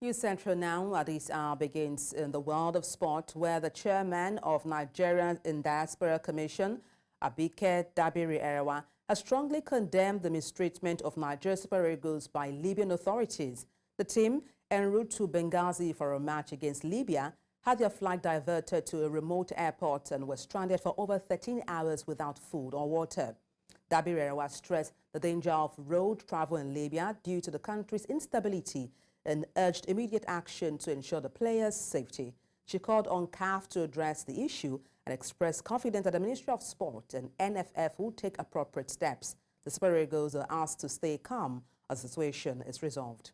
News Central now at this hour begins in the world of sport, where the chairman of Nigeria in Diaspora Commission, Abike Dabiri-Erewa, has strongly condemned the mistreatment of Nigeria's Super Eagles by Libyan authorities. The team, en route to Benghazi for a match against Libya, had their flight diverted to a remote airport and were stranded for over 13 hours without food or water. Dabiri-Erewa stressed the danger of road travel in Libya due to the country's instability and urged immediate action to ensure the players' safety. She called on CAF to address the issue and expressed confidence that the Ministry of Sport and NFF will take appropriate steps. The Super Eagles are asked to stay calm as the situation is resolved.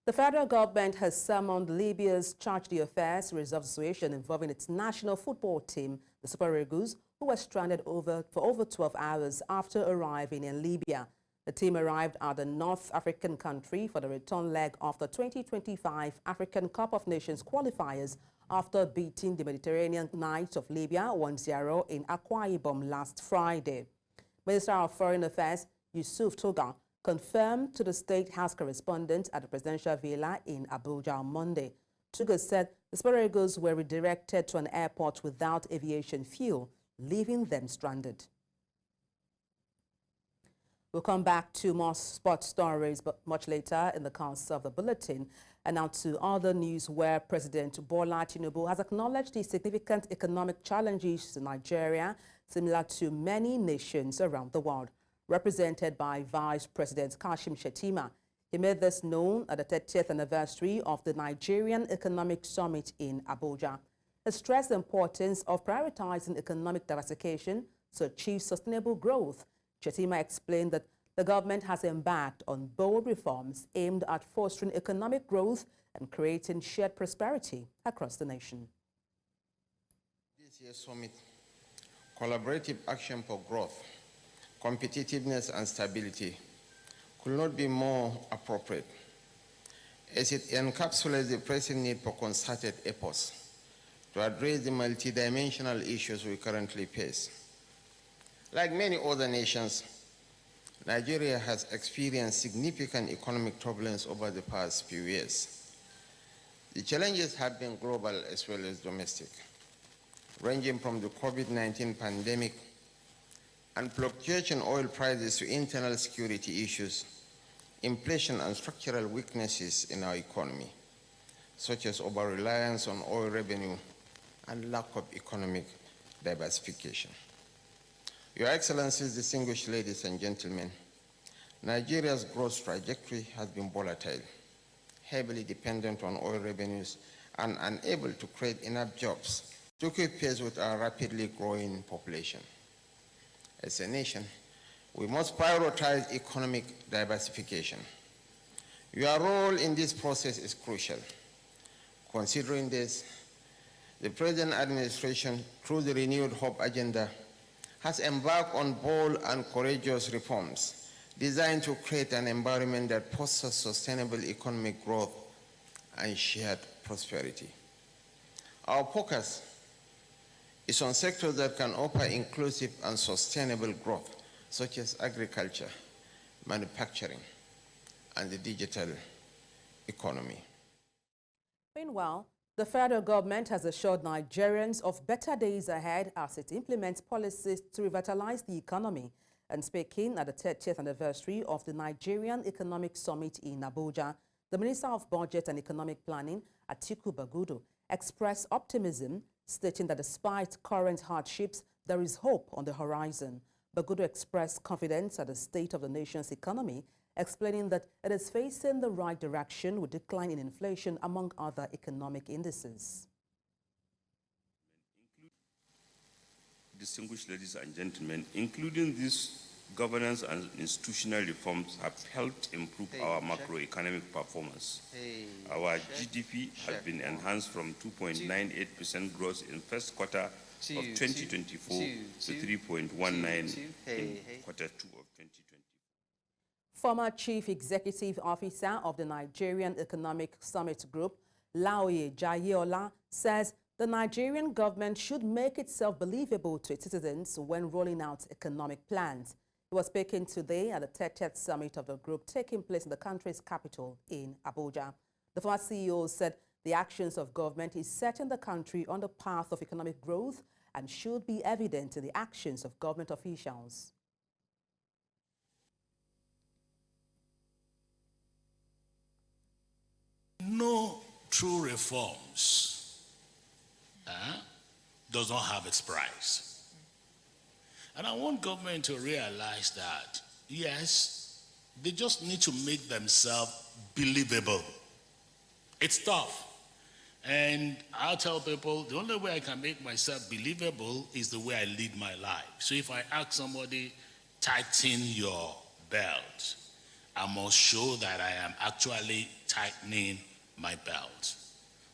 The federal government has summoned Libya's Charge d'Affaires to resolve the situation involving its national football team, the Super Eagles, who were stranded for over 12 hours after arriving in Libya. The team arrived at the North African country for the return leg of the 2025 African Cup of Nations qualifiers after beating the Mediterranean Knights of Libya 1-0 in Akwa Ibom last Friday. Minister of Foreign Affairs Yusuf Toga confirmed to the State House correspondent at the Presidential Villa in Abuja on Monday. Toga said the Super Eagles were redirected to an airport without aviation fuel, leaving them stranded. We'll come back to more sports stories, but much later in the course of the bulletin. And now to other news, where President Bola Tinubu has acknowledged the significant economic challenges in Nigeria, similar to many nations around the world. Represented by Vice President Kashim Shettima, he made this known at the 30th anniversary of the Nigerian Economic Summit in Abuja. He stressed the importance of prioritizing economic diversification to achieve sustainable growth. Shettima explained that the government has embarked on bold reforms aimed at fostering economic growth and creating shared prosperity across the nation. This year's summit, collaborative action for growth, competitiveness and stability, could not be more appropriate, as it encapsulates the pressing need for concerted efforts to address the multidimensional issues we currently face. Like many other nations, Nigeria has experienced significant economic turbulence over the past few years. The challenges have been global as well as domestic, ranging from the COVID-19 pandemic and fluctuating oil prices to internal security issues, inflation and structural weaknesses in our economy, such as over-reliance on oil revenue and lack of economic diversification. Your Excellencies, distinguished ladies and gentlemen, Nigeria's growth trajectory has been volatile, heavily dependent on oil revenues, and unable to create enough jobs to keep pace with our rapidly growing population. As a nation, we must prioritize economic diversification. Your role in this process is crucial. Considering this, the present administration, through the Renewed Hope Agenda, has embarked on bold and courageous reforms designed to create an environment that fosters sustainable economic growth and shared prosperity. Our focus is on sectors that can offer inclusive and sustainable growth, such as agriculture, manufacturing, and the digital economy. Meanwhile, the federal government has assured Nigerians of better days ahead as it implements policies to revitalize the economy. And speaking at the 30th anniversary of the Nigerian Economic Summit in Abuja, the Minister of Budget and Economic Planning, Atiku Bagudu, expressed optimism, stating that despite current hardships, there is hope on the horizon. Bagudu expressed confidence at the state of the nation's economy, explaining that it is facing the right direction with decline in inflation, among other economic indices. Distinguished ladies and gentlemen, including these governance and institutional reforms have helped improve our macroeconomic performance. Our GDP has been enhanced from 2.98% growth in first quarter of 2024 to 3.19% in quarter 2 of 2024. Former Chief Executive Officer of the Nigerian Economic Summit Group, Laoye Jayeola, says the Nigerian government should make itself believable to its citizens when rolling out economic plans. He was speaking today at the 30th summit of the group taking place in the country's capital in Abuja. The former CEO said the actions of government is setting the country on the path of economic growth and should be evident in the actions of government officials. No true reforms does not have its price. And I want government to realize that, yes, they just need to make themselves believable. It's tough. And I'll tell people, the only way I can make myself believable is the way I lead my life. So if I ask somebody, tighten your belt, I must show that I am actually tightening my belt.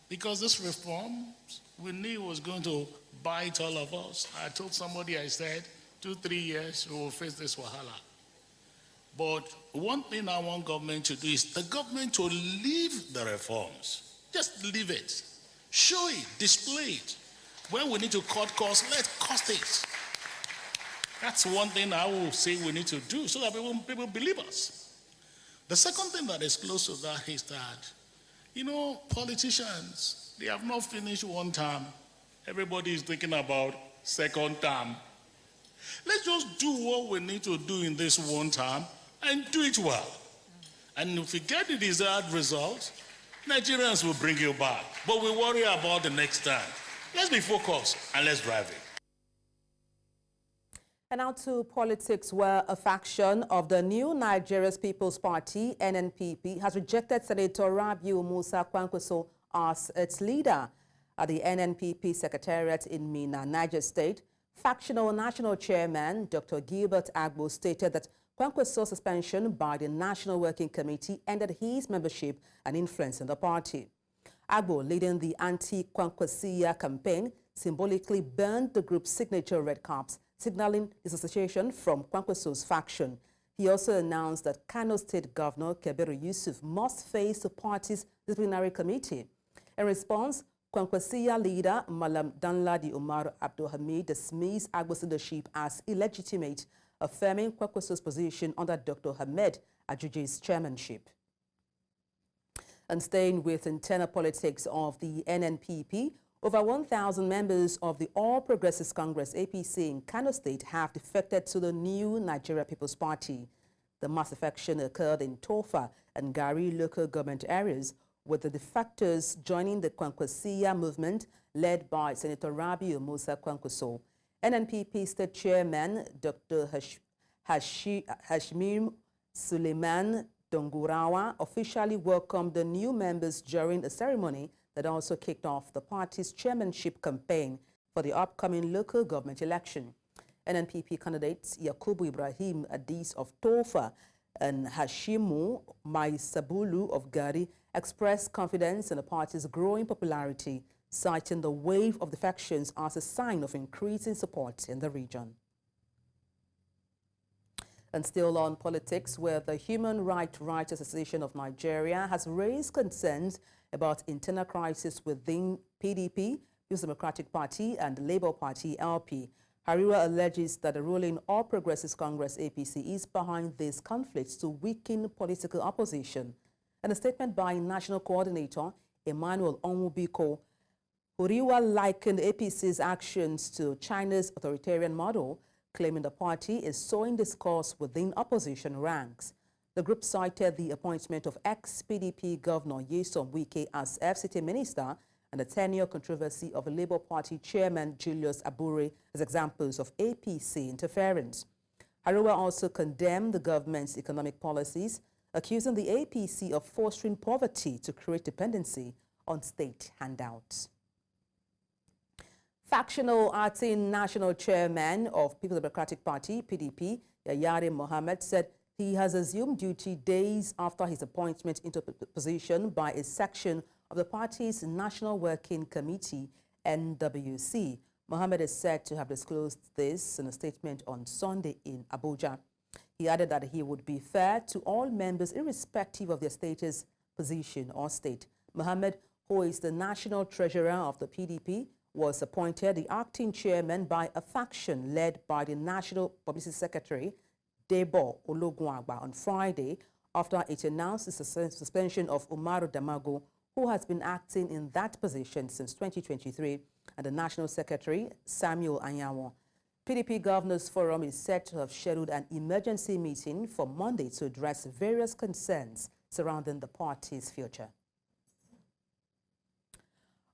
Because this reform, we knew was going to bite all of us. I told somebody, I said, 2-3 years, we will face this wahala. But one thing I want government to do is the government to leave the reforms. Just leave it. Show it, display it. When we need to cut costs, let's cut it. That's one thing I will say we need to do so that people believe us. The second thing that is close to that is that, you know, politicians, they have not finished one term. Everybody is thinking about second term. Let's just do what we need to do in this one term and do it well. And if we get the desired result, Nigerians will bring you back. But we worry about the next time. Let's be focused and let's drive it. And now to politics, where a faction of the new Nigeria's People's Party, NNPP, has rejected Senator Rabiu Musa Kwankwaso as its leader. At the NNPP Secretariat in Minna, Niger State, factional national chairman Dr. Gilbert Agbo stated that Kwankwaso's suspension by the National Working Committee ended his membership and influence in the party. Agbo, leading the anti-Kwankwasia campaign, symbolically burned the group's signature red caps, signaling disassociation from Kwankwaso's faction. He also announced that Kano State Governor Kebiru Yusuf must face the party's disciplinary committee. In response, Kwankwasia leader Malam Danladi Umar Abdul Hamid dismissed Agbo's leadership as illegitimate, affirming Kwankwaso's position under Dr. Hamed Ajuji's chairmanship. And staying with internal politics of the NNPP, over 1,000 members of the All Progressives Congress APC in Kano State have defected to the new Nigeria People's Party. The mass defection occurred in Tofa and Gari local government areas, with the defectors joining the Kwankwasia movement led by Senator Rabiu Musa Kwankwaso. NNPP State Chairman Dr. Hashmim Suleiman Dongurawa officially welcomed the new members during a ceremony that also kicked off the party's chairmanship campaign for the upcoming local government election. NNPP candidates Yakubu Ibrahim Adis of Tofa and Hashimu Maisabulu of Gari expressed confidence in the party's growing popularity, citing the wave of defections as a sign of increasing support in the region. And still on politics, where the Human Rights Association of Nigeria has raised concerns about internal crisis within PDP, People's Democratic Party, and Labour Party, LP. Hariwa alleges that the ruling All Progressives Congress APC is behind these conflicts to weaken political opposition. In a statement by National Coordinator Emmanuel Onwubiko, Hariwa likened APC's actions to China's authoritarian model, claiming the party is sowing discourse within opposition ranks. The group cited the appointment of ex-PDP Governor Nyesom Wike as FCT Minister and the tenure controversy of Labour Party Chairman Julius Abure as examples of APC interference. Hariwa also condemned the government's economic policies, accusing the APC of fostering poverty to create dependency on state handouts. Factional acting national chairman of People's Democratic Party, PDP, Yayare Mohammed, said he has assumed duty days after his appointment into position by a section of the party's National Working Committee, NWC. Mohammed is said to have disclosed this in a statement on Sunday in Abuja. He added that he would be fair to all members irrespective of their status, position or state. Mohammed, who is the national treasurer of the PDP, was appointed the acting chairman by a faction led by the National Publicity Secretary, Adebola Ologunagba on Friday after it announced the suspension of Umaru Damago, who has been acting in that position since 2023, and the National Secretary, Samuel Anyanwu. PDP Governors Forum is said to have scheduled an emergency meeting for Monday to address various concerns surrounding the party's future.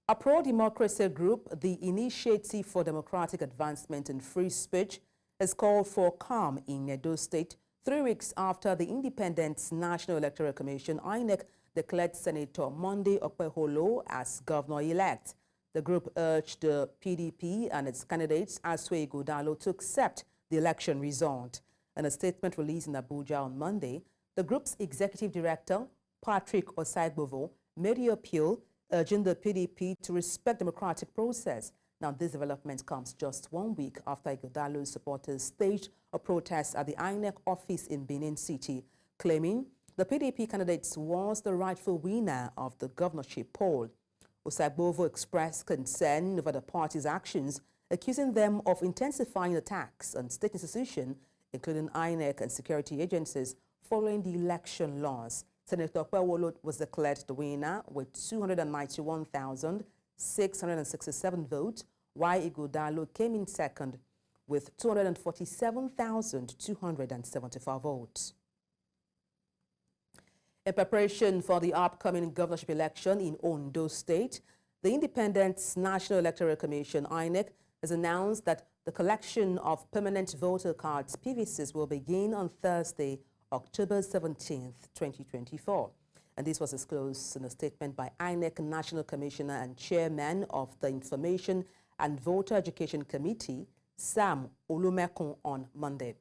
A pro-democracy group, the Initiative for Democratic Advancement and Free Speech, has called for calm in Edo State 3 weeks after the Independent National Electoral Commission, INEC, declared Senator Monday Okpeholo as governor-elect. The group urged the PDP and its candidates, Asue Ighodalo, to accept the election result. In a statement released in Abuja on Monday, the group's executive director, Patrick Osaigbovo, made the appeal, urging the PDP to respect the democratic process. Now, this development comes just 1 week after Ighodalo's supporters staged a protest at the INEC office in Benin City, claiming the PDP candidate was the rightful winner of the governorship poll. Osaigbovo expressed concern over the party's actions, accusing them of intensifying attacks on state institutions, including INEC and security agencies, following the election loss. Senator Okpeholo was declared the winner with 291,667 votes, while Ighodalo came in second with 247,274 votes. In preparation for the upcoming governorship election in Ondo State, the Independent National Electoral Commission, INEC, has announced that the collection of permanent voter cards, PVCs, will begin on Thursday, October 17th, 2024. And this was disclosed in a statement by INEC National Commissioner and Chairman of the Information and Voter Education Committee, Sam Olumekun, on Monday.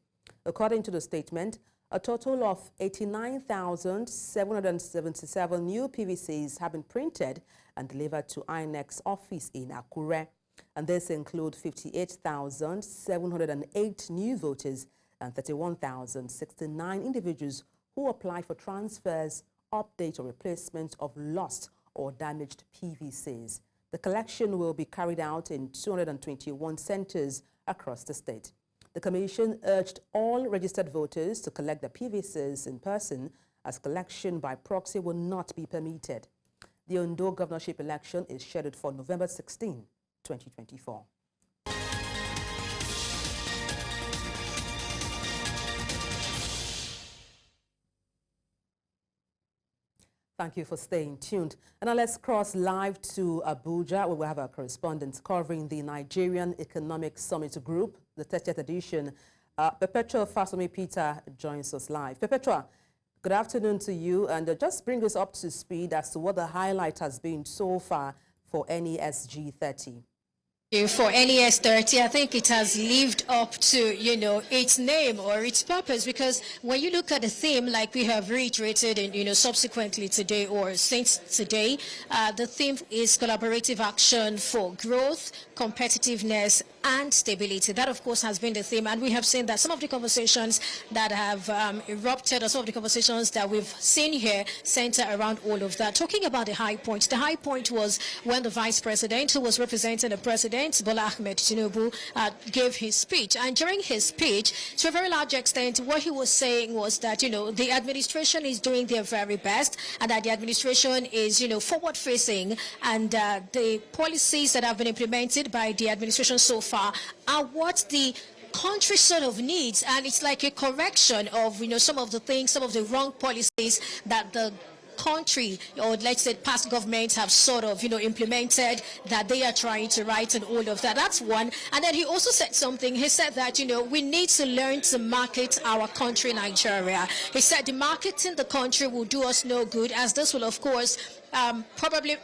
According to the statement, a total of 89,777 new PVCs have been printed and delivered to INEC's office in Akure. And this includes 58,708 new voters and 31,069 individuals who applied for transfers, update or replacement of lost or damaged PVCs. The collection will be carried out in 221 centers across the state. The Commission urged all registered voters to collect the PVCs in person, as collection by proxy will not be permitted. The Ondo governorship election is scheduled for November 16, 2024. Thank you for staying tuned. And now let's cross live to Abuja, where we have our correspondent covering the Nigerian Economic Summit Group, the 30th edition. Perpetua Fasumi Peter joins us live. Perpetua, good afternoon to you, and just bring us up to speed as to what the highlight has been so far for NESG 30. For NES 30, I think it has lived up to, its name or its purpose, because when you look at the theme, like we have reiterated and, subsequently today or since today, the theme is collaborative action for growth, competitiveness, and stability. That, of course, has been the theme. And we have seen that some of the conversations that have erupted, or some of the conversations that we've seen here, center around all of that. Talking about the high point was when the Vice President, who was representing the President, Bola Ahmed Tinubu, gave his speech. And during his speech, to a very large extent, what he was saying was that, the administration is doing their very best, and that the administration is, forward-facing, and the policies that have been implemented by the administration so far are what the country sort of needs, and it's like a correction of some of the things, some of the wrong policies that the country, or let's say past governments, have sort of implemented, that they are trying to right, and all of that. That's one. And then he also said something. He said that we need to learn to market our country, Nigeria. He said the marketing the country will do us no good, as this will, of course, probably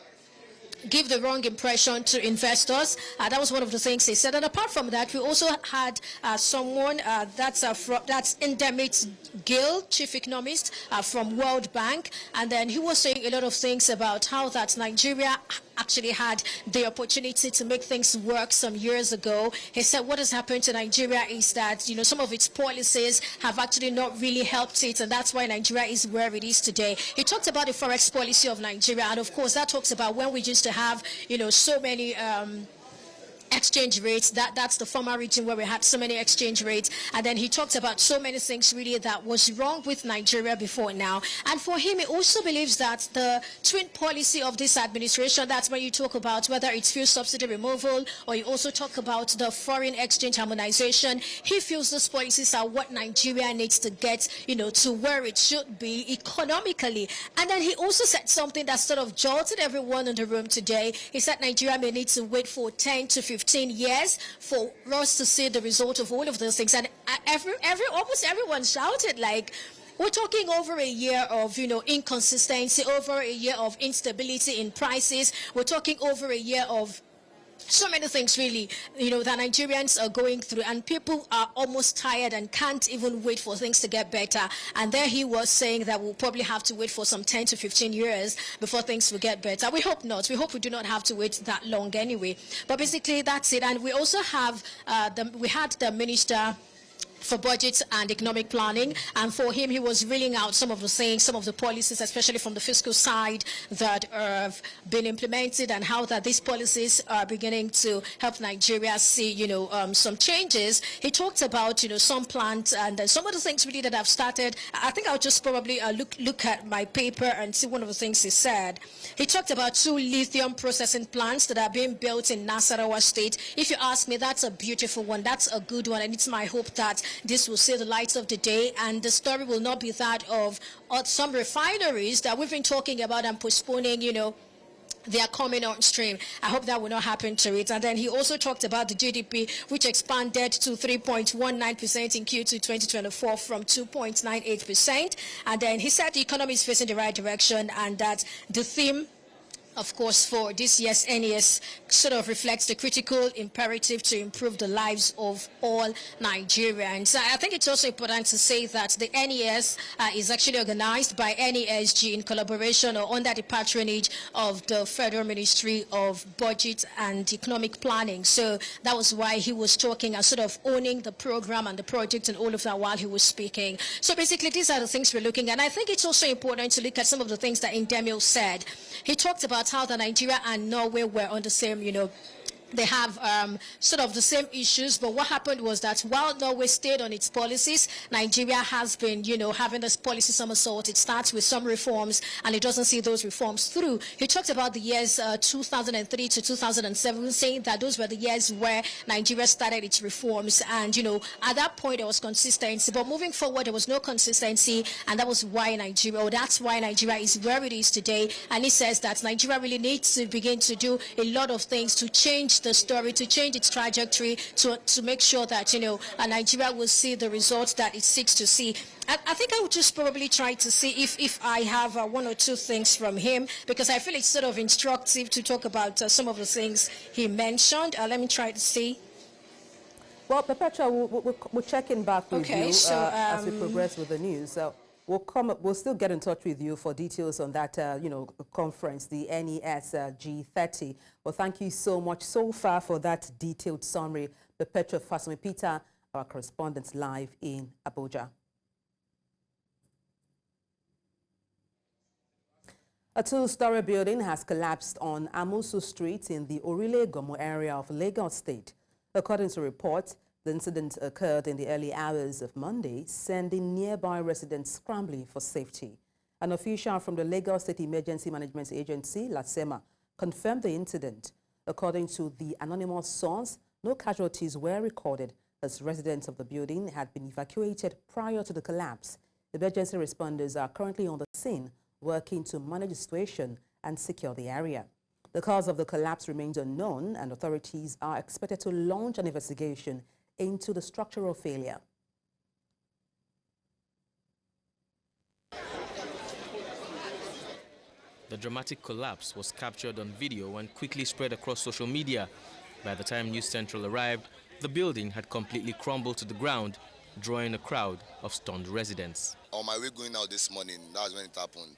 give the wrong impression to investors. That was one of the things he said. And apart from that, we also had someone that's Indemit Gill, chief economist from World Bank, and then he was saying a lot of things about how that Nigeria actually had the opportunity to make things work some years ago. He said what has happened to Nigeria is that some of its policies have actually not really helped it, and that's why Nigeria is where it is today. He talked about the forex policy of Nigeria, and of course that talks about when we used to have so many exchange rates. That's the former region where we had so many exchange rates. And then he talked about so many things really that was wrong with Nigeria before now. And for him, he also believes that the twin policy of this administration, that's when you talk about whether it's fuel subsidy removal or you also talk about the foreign exchange harmonization. He feels those policies are what Nigeria needs to get, to where it should be economically. And then he also said something that sort of jolted everyone in the room today. He said Nigeria may need to wait for 10 to 15 years for us to see the result of all of those things. And almost everyone shouted, like, we're talking over a year of, inconsistency, over a year of instability in prices. We're talking over a year of so many things really, that Nigerians are going through, and people are almost tired and can't even wait for things to get better. And there he was saying that we'll probably have to wait for some 10 to 15 years before things will get better. We hope not. We hope we do not have to wait that long anyway. But basically that's it. And we also have, we had the Minister for Budget and Economic Planning, and for him, he was reeling out some of the things, some of the policies, especially from the fiscal side, that have been implemented, and how that these policies are beginning to help Nigeria see, some changes. He talked about, some plants and some of the things really that have started. I think I'll just probably look at my paper and see one of the things he said. He talked about 2 lithium processing plants that are being built in Nasarawa State. If you ask me, that's a beautiful one. That's a good one, and it's my hope that this will see the light of the day, and the story will not be that of some refineries that we've been talking about and postponing, they are coming on stream. I hope that will not happen to it. And then he also talked about the GDP, which expanded to 3.19% in Q2 2024 from 2.98%. And then he said the economy is facing the right direction, and that the theme, of course, for this year's NES sort of reflects the critical imperative to improve the lives of all Nigerians. I think it's also important to say that the NES is actually organized by NESG in collaboration or under the patronage of the Federal Ministry of Budget and Economic Planning. So that was why he was talking and sort of owning the program and the project and all of that while he was speaking. So basically, these are the things we're looking at. And I think it's also important to look at some of the things that Indemil said. He talked about how the Nigeria and Norway were on the same, they have sort of the same issues, but what happened was that while Norway stayed on its policies, Nigeria has been, having this policy somersault. It starts with some reforms, and it doesn't see those reforms through. He talked about the years 2003 to 2007, saying that those were the years where Nigeria started its reforms, and, at that point there was consistency, but moving forward there was no consistency, and that's why Nigeria is where it is today. And he says that Nigeria really needs to begin to do a lot of things to change the story, to change its trajectory, to make sure that, Nigeria will see the results that it seeks to see. I think I would just probably try to see if I have 1 or 2 things from him, because I feel it's sort of instructive to talk about some of the things he mentioned. Let me try to see. Well, Perpetua, we'll check in back with you as we progress with the news. We'll still get in touch with you for details on that, conference, the NES G30. Well, thank you so much so far for that detailed summary. Perpetua Fasumi Peter, our correspondent live in Abuja. A 2-story building has collapsed on Amusu Street in the Orile-Gomo area of Lagos State. According to reports, the incident occurred in the early hours of Monday, sending nearby residents scrambling for safety. An official from the Lagos State Emergency Management Agency, LASEMA, confirmed the incident. According to the anonymous source, no casualties were recorded as residents of the building had been evacuated prior to the collapse. Emergency responders are currently on the scene, working to manage the situation and secure the area. The cause of the collapse remains unknown, and authorities are expected to launch an investigation into the structural failure. The dramatic collapse was captured on video and quickly spread across social media. By the time News Central arrived, the building had completely crumbled to the ground, drawing a crowd of stunned residents. On my way going out this morning, that's when it happened.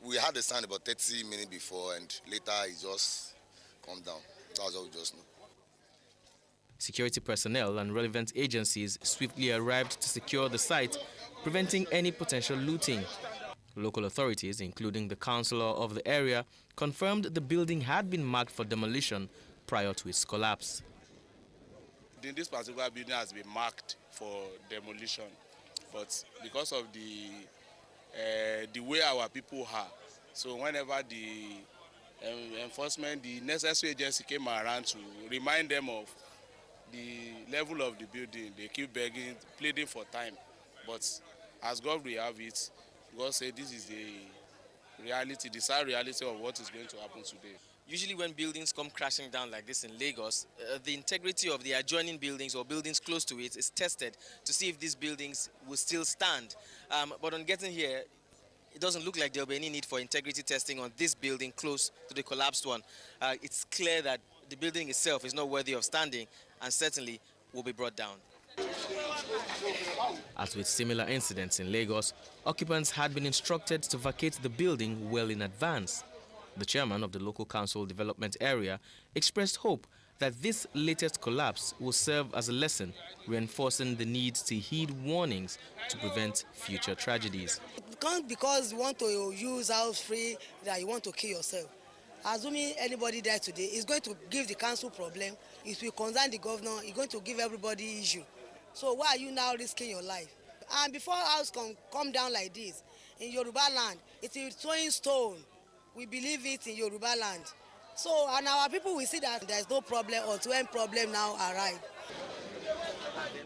We had the sound about 30 minutes before, and later it just calmed down. That's all we just know. Security personnel and relevant agencies swiftly arrived to secure the site, preventing any potential looting. Local authorities, including the councillor of the area, confirmed the building had been marked for demolition, prior to its collapse. This particular building has been marked for demolition, but because of the way our people are, so whenever the enforcement, the necessary agency came around to remind them of the level of the building, they keep begging, pleading for time. But as God will have it, God said this is the reality, the sad reality of what is going to happen today. Usually when buildings come crashing down like this in Lagos, the integrity of the adjoining buildings or buildings close to it is tested to see if these buildings will still stand. But on getting here, it doesn't look like there will be any need for integrity testing on this building close to the collapsed one. It's clear that the building itself is not worthy of standing and certainly will be brought down. As with similar incidents in Lagos, occupants had been instructed to vacate the building well in advance. The chairman of the local council development area expressed hope that this latest collapse will serve as a lesson, reinforcing the need to heed warnings to prevent future tragedies. It can't because you want to use house free that you want to kill yourself. Assuming anybody dies today, it's going to give the council problem. It will concern the governor. It's going to give everybody issue. So why are you now risking your life? And before house can come down like this, in Yoruba land, it is throwing stone. We believe it in Yoruba land. So, and our people will see that there is no problem until when problem now arrive.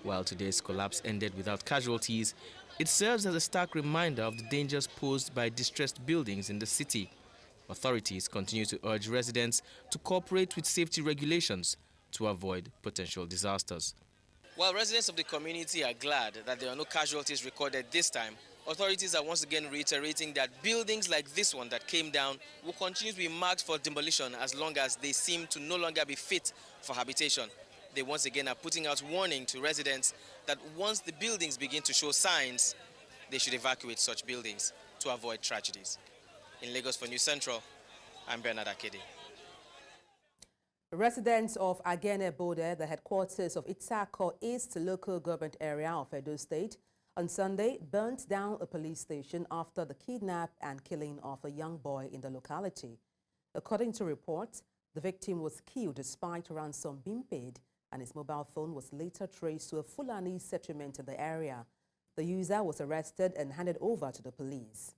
While today's collapse ended without casualties, it serves as a stark reminder of the dangers posed by distressed buildings in the city. Authorities continue to urge residents to cooperate with safety regulations to avoid potential disasters. While residents of the community are glad that there are no casualties recorded this time, authorities are once again reiterating that buildings like this one that came down will continue to be marked for demolition as long as they seem to no longer be fit for habitation. They once again are putting out warning to residents that once the buildings begin to show signs, they should evacuate such buildings to avoid tragedies. In Lagos for News Central, I'm Bernard Akede. Residents of Adebola, the headquarters of Itsako East local government area of Edo State, on Sunday burnt down a police station after the kidnap and killing of a young boy in the locality. According to reports, the victim was killed despite ransom being paid, and his mobile phone was later traced to a Fulani settlement in the area. The user was arrested and handed over to the police.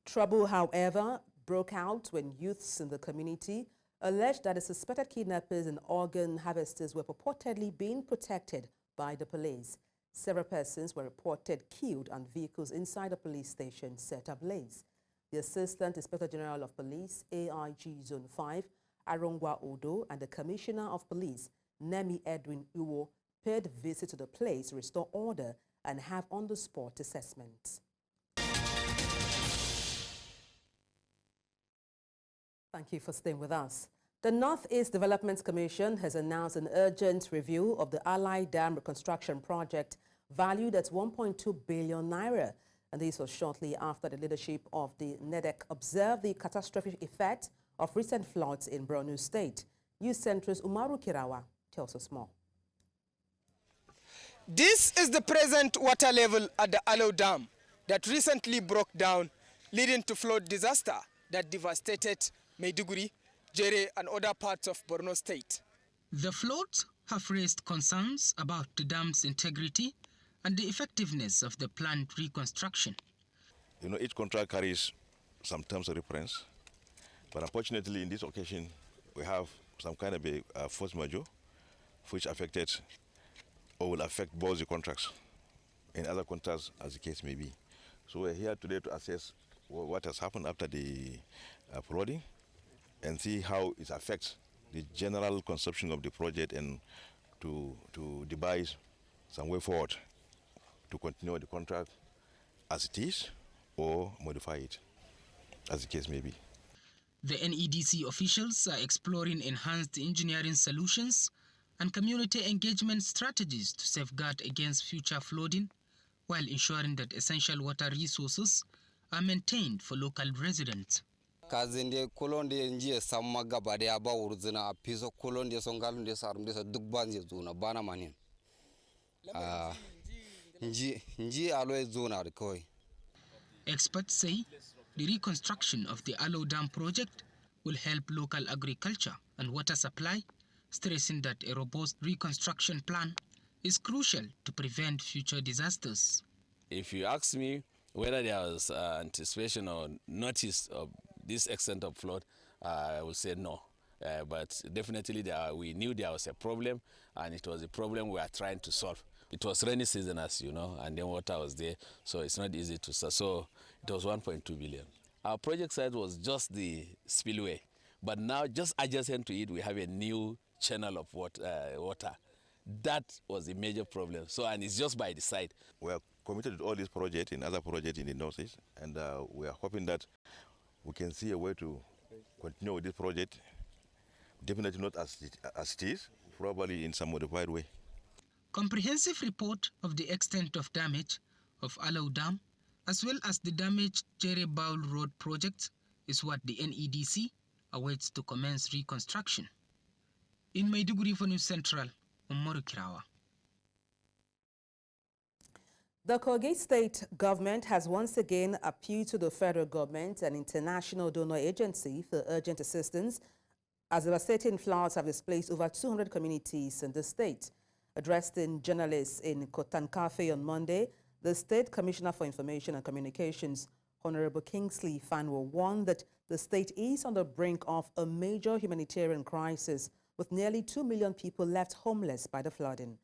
Trouble, however, broke out when youths in the community alleged that the suspected kidnappers and organ harvesters were purportedly being protected by the police. Several persons were reported killed and vehicles inside the police station set ablaze. The Assistant Inspector General of Police, AIG Zone 5, Arongwa Odo, and the Commissioner of Police, Nemi Edwin Uwo, paid a visit to the place to restore order and have on-the-spot assessments. Thank you for staying with us. The Northeast Development Commission has announced an urgent review of the Allied Dam reconstruction project valued at 1.2 billion naira. And this was shortly after the leadership of the NEDEC observed the catastrophic effect of recent floods in Borno State. News Central's Umaru Kirawa tells us more. This is the present water level at the Alo Dam that recently broke down, leading to flood disaster that devastated Maiduguri, Jere, and other parts of Borno State. The floods have raised concerns about the dam's integrity and the effectiveness of the planned reconstruction. You know, each contract carries some terms of reference, but unfortunately in this occasion we have some kind of a force majeure which affected or will affect both the contracts and other contracts as the case may be. So we're here today to assess what has happened after the flooding and see how it affects the general conception of the project and to devise some way forward to continue the contract as it is or modify it as the case may be. The NEDC officials are exploring enhanced engineering solutions and community engagement strategies to safeguard against future flooding while ensuring that essential water resources are maintained for local residents. Kazinde kolonde njie samma gabade aba urzina apiso kolonde songalunde sarumde sa dugbanze zona bana manin. Nji aloe zona rikoi. Experts say the reconstruction of the Alo Dam project will help local agriculture and water supply, stressing that a robust reconstruction plan is crucial to prevent future disasters. If you ask me whether there was anticipation or notice of this extent of flood, I would say no. But definitely we knew there was a problem, and it was a problem we are trying to solve. It was rainy season, as you know, and then water was there, so it's not easy to solve. So it was 1.2 billion. Our project site was just the spillway, but now just adjacent to it, we have a new channel of water. That was a major problem. So, and it's just by the side. We are committed to all these projects and other projects in the Northeast, and we are hoping that we can see a way to continue with this project. Definitely not as it is, probably in some modified way. Comprehensive report of the extent of damage of Alau Dam, as well as the damaged Jere Baul Road project, is what the NEDC awaits to commence reconstruction. In Maiduguri for News Central, Umaru Kirawa. The Kogi State government has once again appealed to the federal government and international donor agency for urgent assistance as devastating floods have displaced over 200 communities in the state. Addressing journalists in Kotankafe on Monday, the State Commissioner for Information and Communications, Honorable Kingsley Fanwo, warned that the state is on the brink of a major humanitarian crisis with nearly 2 million people left homeless by the flooding.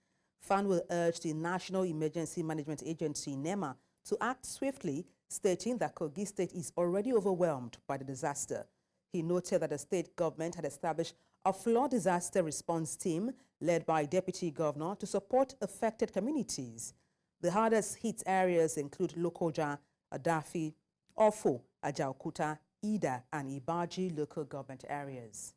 Fanwo urged the National Emergency Management Agency, NEMA, to act swiftly, stating that Kogi State is already overwhelmed by the disaster. He noted that the state government had established a flood disaster response team led by Deputy Governor to support affected communities. The hardest hit areas include Lokoja, Adafi, Ofo, Ajaukuta, Ida, and Ibaji local government areas.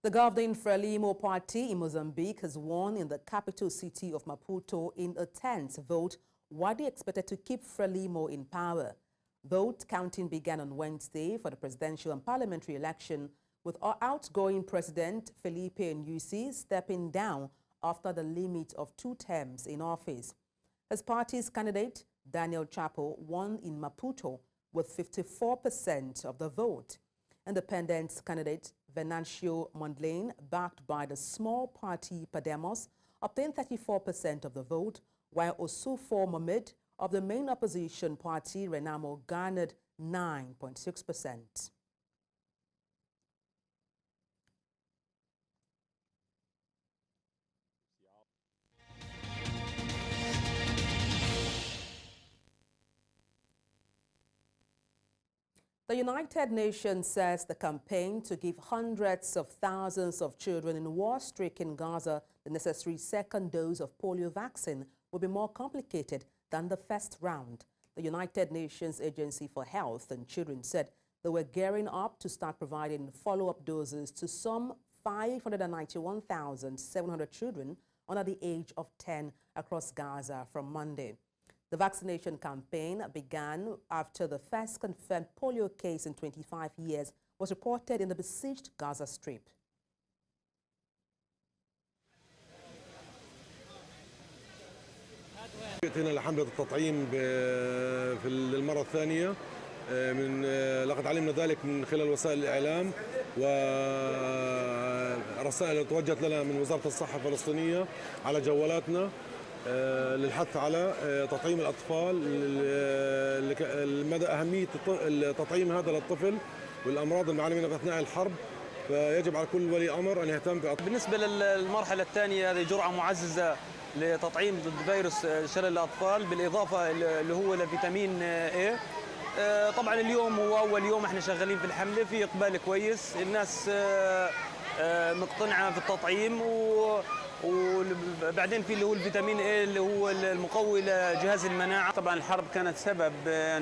The governing Frelimo party in Mozambique has won in the capital city of Maputo in a tense vote, widely expected to keep Frelimo in power. Vote counting began on Wednesday for the presidential and parliamentary election, with our outgoing president Felipe Nyusi stepping down after the limit of 2 terms in office. His party's candidate, Daniel Chapo, won in Maputo with 54% of the vote. Independent candidate Venancio Mondlane, backed by the small party Podemos, obtained 34% of the vote, while Osufo Mohamed of the main opposition party Renamo garnered 9.6%. The United Nations says the campaign to give hundreds of thousands of children in war-stricken Gaza the necessary second dose of polio vaccine will be more complicated than the first round. The United Nations Agency for Health and Children said they were gearing up to start providing follow-up doses to some 591,700 children under the age of 10 across Gaza from Monday. The vaccination campaign began after the first confirmed polio case in 25 years was reported in the besieged Gaza Strip. أتينا لحملة التطعيم في المرة الثانية من لقد علمنا ذلك من خلال وسائل الإعلام ورسائل توجهت لنا من وزارة الصحة الفلسطينية على جوالاتنا للحث على تطعيم الأطفال لمدى أهمية تطعيم هذا للطفل والأمراض المعلومة في أثناء الحرب، فيجب على كل ولي أمر أن يهتم بالنسبة للمرحلة الثانية هذه جرعة معززة لتطعيم ضد فيروس شلل الأطفال بالإضافة اللي هو لفيتامين A. طبعا اليوم هو أول يوم احنا شغالين في الحملة، في إقبال كويس، الناس مقتنعة في التطعيم وبعدين في اللي هو الفيتامين A اللي هو المقوي لجهاز المناعة. طبعا الحرب كانت سبب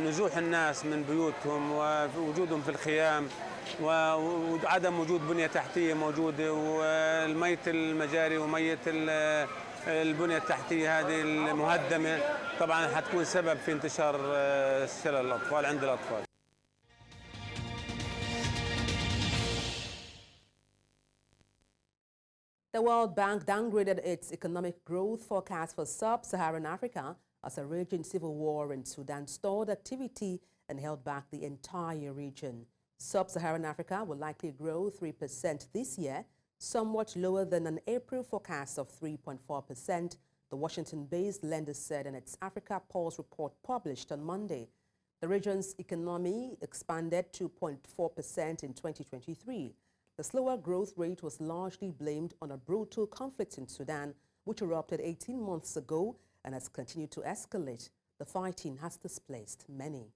نزوح الناس من بيوتهم ووجودهم في الخيام وعدم وجود بنية تحتية موجودة والمية المجاري ومية البنية التحتية هذه المهدمة طبعا حتكون سبب في انتشار شلل الأطفال عند الأطفال. The World Bank downgraded its economic growth forecast for sub-Saharan Africa as a raging civil war in Sudan stalled activity and held back the entire region. Sub-Saharan Africa will likely grow 3% this year, somewhat lower than an April forecast of 3.4%, the Washington-based lender said in its Africa Pulse report published on Monday. The region's economy expanded 2.4% in 2023. The slower growth rate was largely blamed on a brutal conflict in Sudan, which erupted 18 months ago and has continued to escalate. The fighting has displaced many.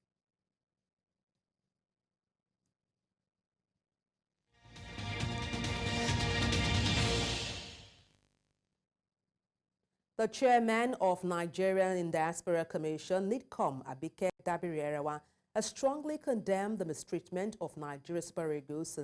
The chairman of Nigerian Diaspora Commission, NIDCOM, Adebola, has strongly condemned the mistreatment of Nigeria's Super Eagles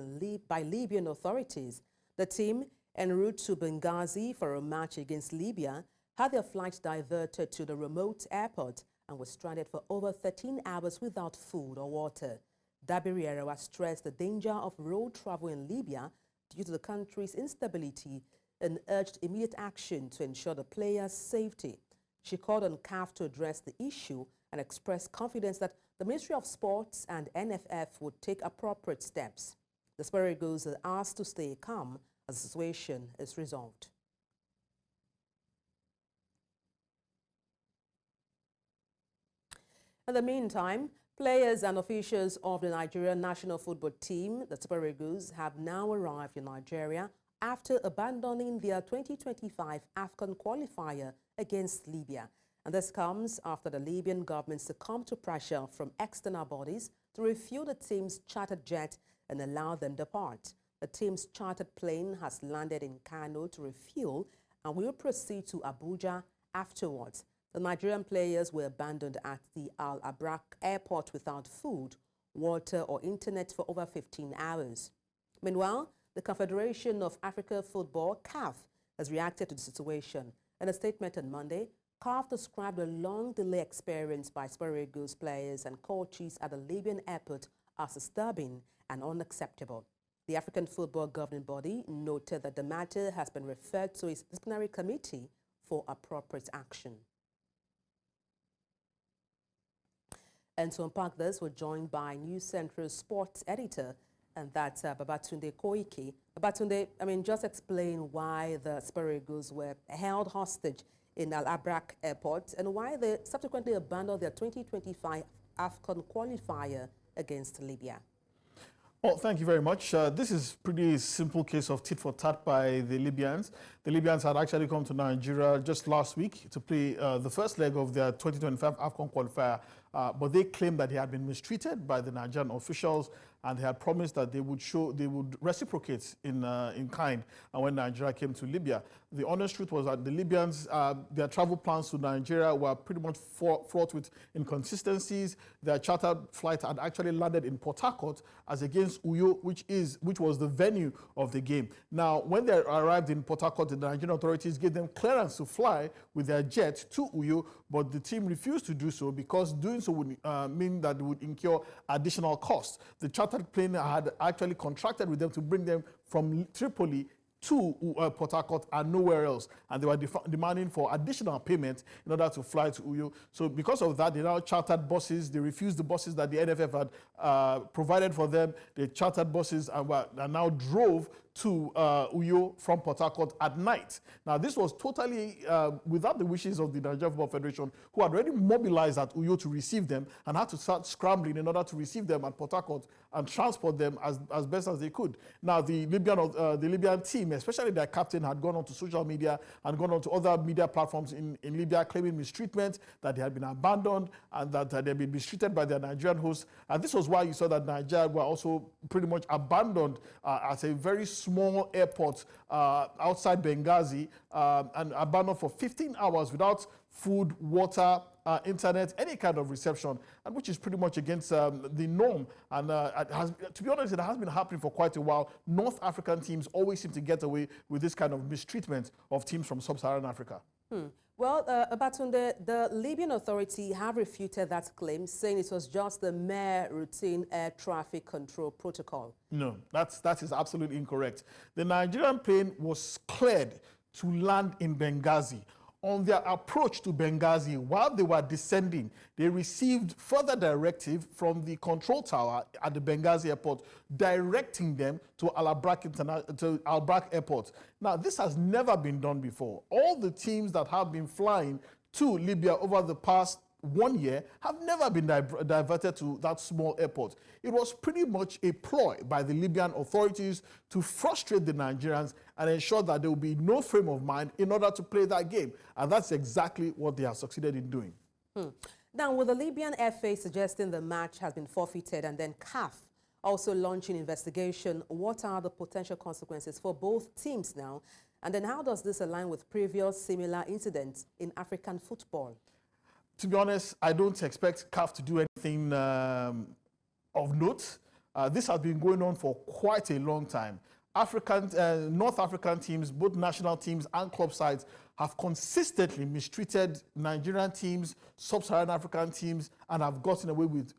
by Libyan authorities. The team, en route to Benghazi for a match against Libya, had their flight diverted to the remote airport and was stranded for over 13 hours without food or water. Adebola stressed the danger of road travel in Libya due to the country's instability and urged immediate action to ensure the players' safety. She called on CAF to address the issue and expressed confidence that the Ministry of Sports and NFF would take appropriate steps. The Super Eagles are asked to stay calm as the situation is resolved. In the meantime, players and officials of the Nigerian national football team, the Super Eagles, have now arrived in Nigeria after abandoning their 2025 AFCON qualifier against Libya. And this comes after the Libyan government succumbed to pressure from external bodies to refuel the team's chartered jet and allow them to depart. The team's chartered plane has landed in Kano to refuel and will proceed to Abuja afterwards. The Nigerian players were abandoned at the Al Abrak airport without food, water or internet for over 15 hours. Meanwhile, the Confederation of African Football, CAF, has reacted to the situation. In a statement on Monday, CAF described a long delay experienced by Super Eagles players and coaches at the Libyan airport as disturbing and unacceptable. The African Football Governing Body noted that the matter has been referred to its disciplinary committee for appropriate action. And to unpack this, we're joined by News Central sports editor, and that's Babatunde Koiki. Babatunde, just explain why the Super Eagles were held hostage in Al Abrak Airport and why they subsequently abandoned their 2025 AFCON qualifier against Libya. Well, thank you very much. This is pretty simple case of tit for tat by the Libyans. The Libyans had actually come to Nigeria just last week to play the first leg of their 2025 AFCON qualifier, but they claimed that they had been mistreated by the Nigerian officials, and they had promised that they would reciprocate in kind. And when Nigeria came to Libya, the honest truth was that the Libyans, their travel plans to Nigeria were pretty much fraught with inconsistencies. Their chartered flight had actually landed in Port Harcourt as against Uyo, which was the venue of the game. Now, when they arrived in Port Harcourt, the Nigerian authorities gave them clearance to fly with their jet to Uyo, but the team refused to do so because doing so would mean that they would incur additional costs. The chartered plane had actually contracted with them to bring them from Tripoli to Port Harcourt and nowhere else, and they were demanding for additional payment in order to fly to Uyo. So because of that, they now chartered buses. They refused the buses that the NFF had provided for them. They chartered buses and now drove to Uyo from Port Harcourt at night. Now, this was totally without the wishes of the Nigerian Football Federation, who had already mobilized at Uyo to receive them and had to start scrambling in order to receive them at Port Harcourt and transport them as best as they could. Now, the Libyan team, especially their captain, had gone onto social media and gone onto other media platforms in Libya claiming mistreatment, that they had been abandoned and that they had been mistreated by their Nigerian hosts. And this was why you saw that Nigeria were also pretty much abandoned at a very small airport outside Benghazi and abandoned for 15 hours without food, water, internet, any kind of reception, and which is pretty much against the norm. And to be honest, it has been happening for quite a while. North African teams always seem to get away with this kind of mistreatment of teams from sub-Saharan Africa. Well, Babatunde, the Libyan authority have refuted that claim, saying it was just the mere routine air traffic control protocol. No, that is absolutely incorrect. The Nigerian plane was cleared to land in Benghazi on their approach to Benghazi, while they were descending, they received further directive from the control tower at the Benghazi airport, directing them to Al Brak Airport. Now, this has never been done before. All the teams that have been flying to Libya over the past 1 year have never been diverted to that small airport. It was pretty much a ploy by the Libyan authorities to frustrate the Nigerians and ensure that there will be no frame of mind in order to play that game. And that's exactly what they have succeeded in doing. Now, with the Libyan FA suggesting the match has been forfeited and then CAF also launching investigation, what are the potential consequences for both teams now? And then how does this align with previous similar incidents in African football? To be honest, I don't expect CAF to do anything of note. This has been going on for quite a long time. North African teams, both national teams and club sides, have consistently mistreated Nigerian teams, sub-Saharan African teams, and have gotten away with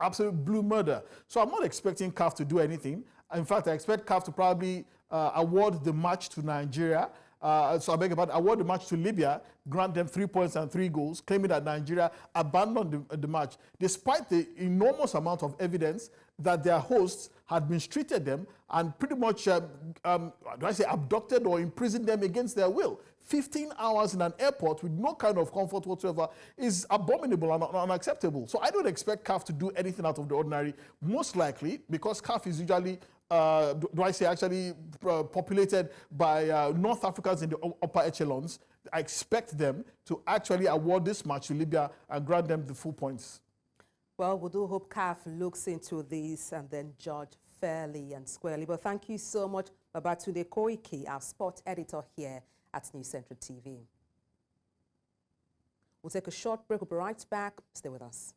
absolute blue murder. So I'm not expecting CAF to do anything. In fact, I expect CAF to probably award the match to Nigeria. So I beg your pardon, award the match to Libya, grant them 3 points and 3 goals, claiming that Nigeria abandoned the match, despite the enormous amount of evidence that their hosts had mistreated them and pretty much, abducted or imprisoned them against their will. 15 hours in an airport with no kind of comfort whatsoever is abominable and unacceptable. So I don't expect CAF to do anything out of the ordinary, most likely because CAF is usually populated by North Africans in the upper echelons. I expect them to actually award this match to Libya and grant them the full points. Well, we do hope CAF looks into this and then judge fairly and squarely. But thank you so much, Babatunde Koiki, our sport editor here at News Central TV. We'll take a short break. We'll be right back. Stay with us.